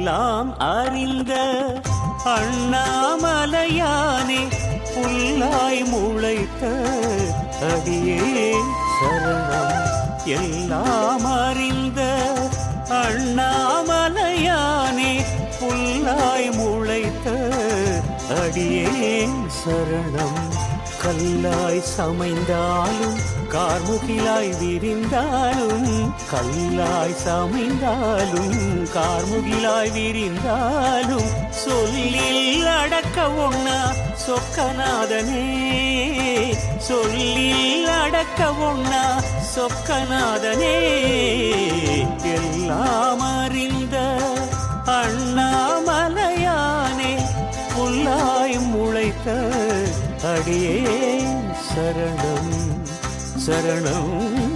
எல்லாம் அறிந்த அண்ணாமலையானே புல்லாய் முளைத்த அடியே சரணம். எல்லாம் அறிந்த அண்ணாமலையானே புல்லாய் முளைத்த அடியே சரணம். கல்லாய் சமைந்தாலும் கார்முகிலாய் விரிந்தாலும், கல்லாய் சமைந்தாலும் கார்முகிலாய் விரிந்தாலும், சொல்லில் அடக்க ஒண்ணா சொக்கநாதனே, சொல்லில் அடக்க ஒண்ணா சொக்கநாதனே. எல்லாம் அறிந்த அண்ணாமலையானே புல்லாய் முளைத்த அடியே சரணம் சரணம்.